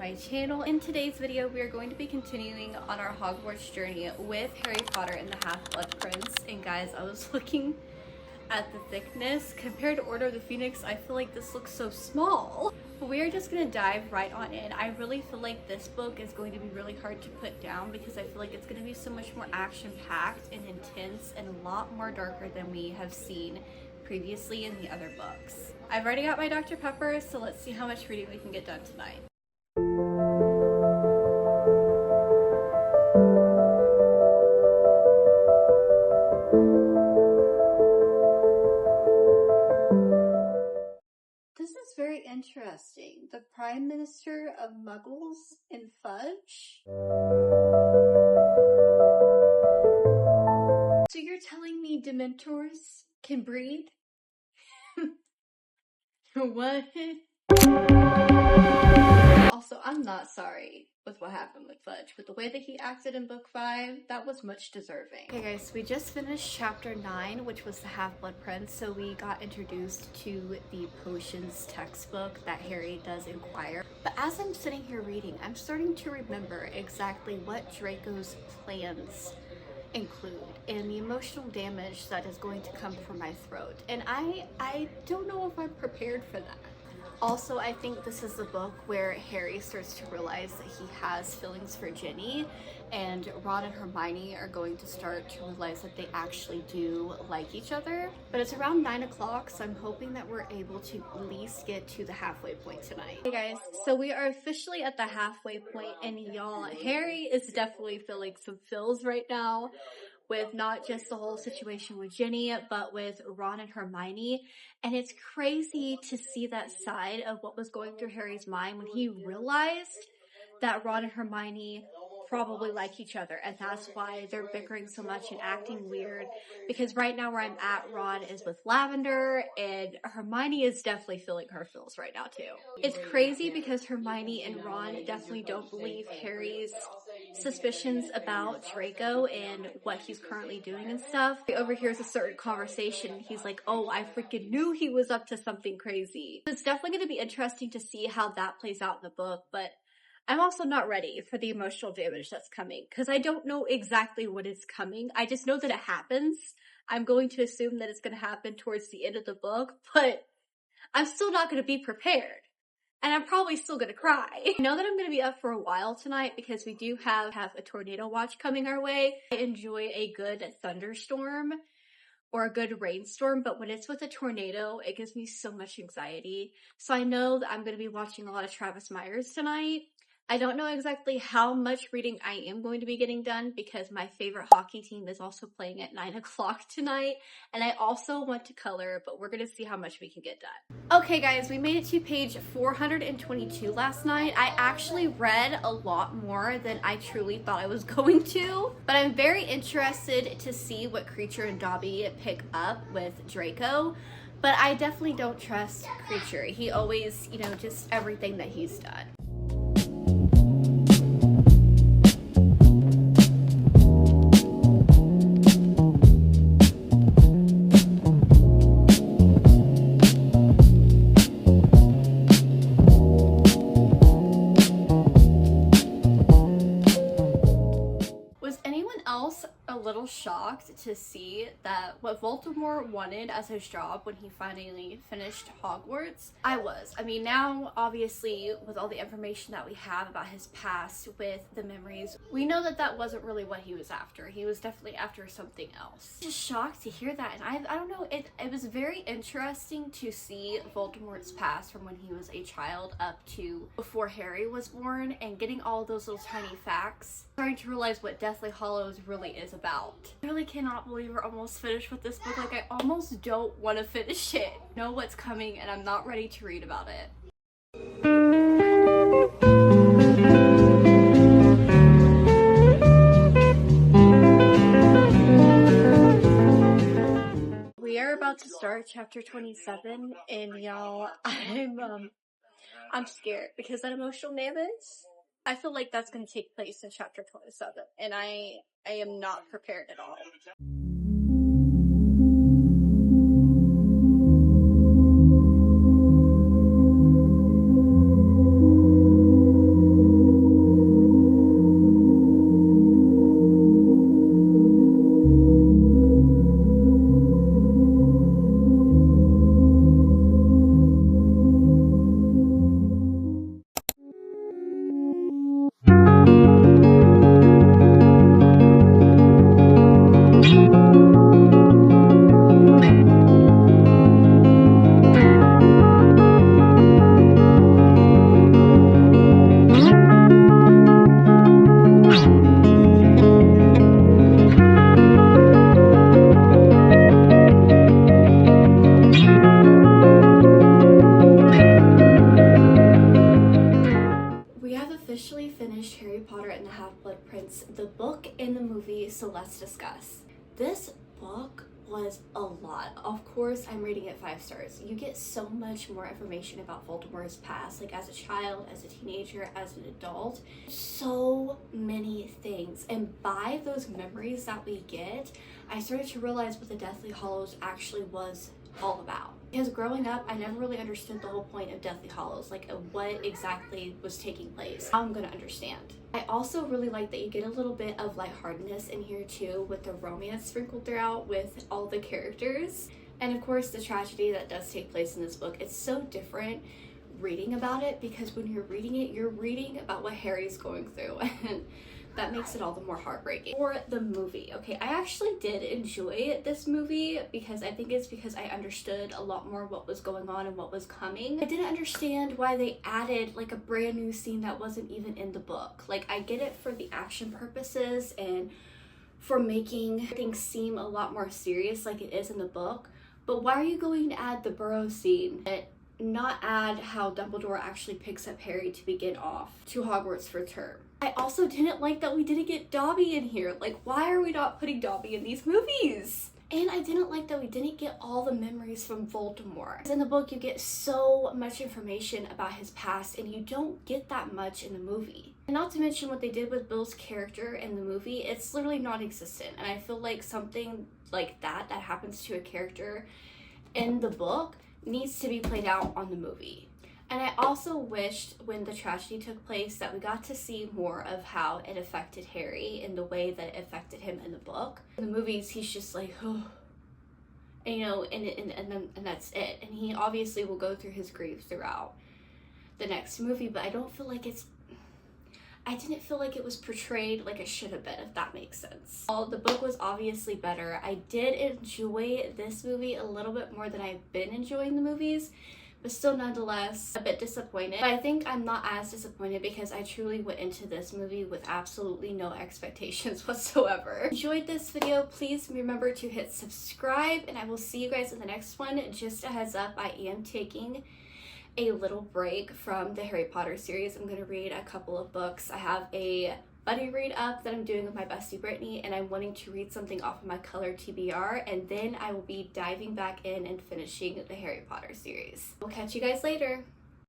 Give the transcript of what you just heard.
my channel. In today's video, we are going to be continuing on our Hogwarts journey with Harry Potter and the Half-Blood Prince. And guys, I was looking at the thickness. Compared to Order of the Phoenix, I feel like this looks so small. But we are just gonna dive right on in. I really feel like this book is going to be really hard to put down because I feel like it's gonna be so much more action-packed and intense and a lot more darker than we have seen previously in the other books. I've already got my Dr. Pepper, so let's see how much reading we can get done tonight. This is very interesting. The Prime Minister of Muggles and Fudge? So you're telling me Dementors can breathe? What? Also, I'm not sorry with what happened with Fudge. With the way that he acted in book 5, that was much deserving. Okay guys, we just finished chapter 9, which was the Half-Blood Prince. So we got introduced to the potions textbook that Harry does inquire. But as I'm sitting here reading, I'm starting to remember exactly what Draco's plans include and the emotional damage that is going to come from my throat. And I don't know if I'm prepared for that. Also, I think this is the book where Harry starts to realize that he has feelings for Ginny, and Ron and Hermione are going to start to realize that they actually do like each other. But it's around 9 o'clock, so I'm hoping that we're able to at least get to the halfway point tonight. Hey guys, so we are officially at the halfway point, and y'all, Harry is definitely feeling some feels right now, with not just the whole situation with Ginny, but with Ron and Hermione. And it's crazy to see that side of what was going through Harry's mind when he realized that Ron and Hermione probably like each other, and that's why they're bickering so much and acting weird. Because right now where I'm at, Ron is with Lavender, and Hermione is definitely feeling her feels right now too. It's crazy because Hermione and Ron definitely don't believe Harry's suspicions about Draco and what he's currently doing and stuff. He overhears a certain conversation. He's like, oh, I freaking knew he was up to something crazy. It's definitely going to be interesting to see how that plays out in the book, but I'm also not ready for the emotional damage that's coming because I don't know exactly what is coming. I just know that it happens. I'm going to assume that it's going to happen towards the end of the book, but I'm still not going to be prepared. And I'm probably still gonna cry. I know that I'm gonna be up for a while tonight because we do have a tornado watch coming our way. I enjoy a good thunderstorm or a good rainstorm, but when it's with a tornado, it gives me so much anxiety. So I know that I'm gonna be watching a lot of Travis Myers tonight. I don't know exactly how much reading I am going to be getting done because my favorite hockey team is also playing at 9 o'clock tonight. And I also want to color, but we're going to see how much we can get done. Okay guys, we made it to page 422 last night. I actually read a lot more than I truly thought I was going to. But I'm very interested to see what Creature and Dobby pick up with Draco. But I definitely don't trust Creature. He always, you know, just everything that he's done. Shocked to see that what Voldemort wanted as his job when he finally finished Hogwarts, I mean, now obviously with all the information that we have about his past with the memories, we know that that wasn't really what he was after. He was definitely after something else. Just shocked to hear that, and I don't know, it was very interesting to see Voldemort's past from when he was a child up to before Harry was born, and getting all those little tiny facts, starting to realize what Deathly Hallows really is about. I really cannot believe we're almost finished with this book. Like, I almost don't want to finish it. I know what's coming and I'm not ready to read about it. We are about to start chapter 27 and y'all, I'm scared because that emotional damage, I feel like that's going to take place in chapter 27, and I am not prepared at all. Half-Blood Prince, the book and the movie, so let's discuss. This book was a lot. Of course, I'm rating it 5 stars. You get so much more information about Voldemort's past, like as a child, as a teenager, as an adult. So many things. And by those memories that we get, I started to realize what the Deathly Hallows actually was all about. Because growing up, I never really understood the whole point of Deathly Hallows, like what exactly was taking place. Now I'm gonna understand. I also really like that you get a little bit of lightheartedness in here too, with the romance sprinkled throughout with all the characters. And of course, the tragedy that does take place in this book. It's so different reading about it, because when you're reading it, you're reading about what Harry's going through, and that makes it all the more heartbreaking. For the movie, okay, I actually did enjoy this movie because I think it's because I understood a lot more what was going on and what was coming. I didn't understand why they added like a brand new scene that wasn't even in the book. Like, I get it for the action purposes and for making things seem a lot more serious like it is in the book, but why are you going to add the Burrow scene and not add how Dumbledore actually picks up Harry to begin off to Hogwarts for term? I also didn't like that we didn't get Dobby in here. Like, why are we not putting Dobby in these movies? And I didn't like that we didn't get all the memories from Voldemort. In the book, you get so much information about his past, and you don't get that much in the movie. And not to mention what they did with Bill's character in the movie, it's literally non-existent. And I feel like something like that happens to a character in the book needs to be played out on the movie. And I also wished when the tragedy took place that we got to see more of how it affected Harry in the way that it affected him in the book. In the movies, he's just like, oh, and, you know, and that's it. And he obviously will go through his grief throughout the next movie, but I didn't feel like it was portrayed like it should have been, if that makes sense. Well, the book was obviously better. I did enjoy this movie a little bit more than I've been enjoying the movies, but still nonetheless a bit disappointed. But I think I'm not as disappointed because I truly went into this movie with absolutely no expectations whatsoever. Enjoyed this video, please remember to hit subscribe, and I will see you guys in the next one. Just a heads up, I am taking a little break from the Harry Potter series. I'm going to read a couple of books. I have a buddy read up that I'm doing with my bestie Brittany, and I'm wanting to read something off of my color TBR, and then I will be diving back in and finishing the Harry Potter series. We'll catch you guys later.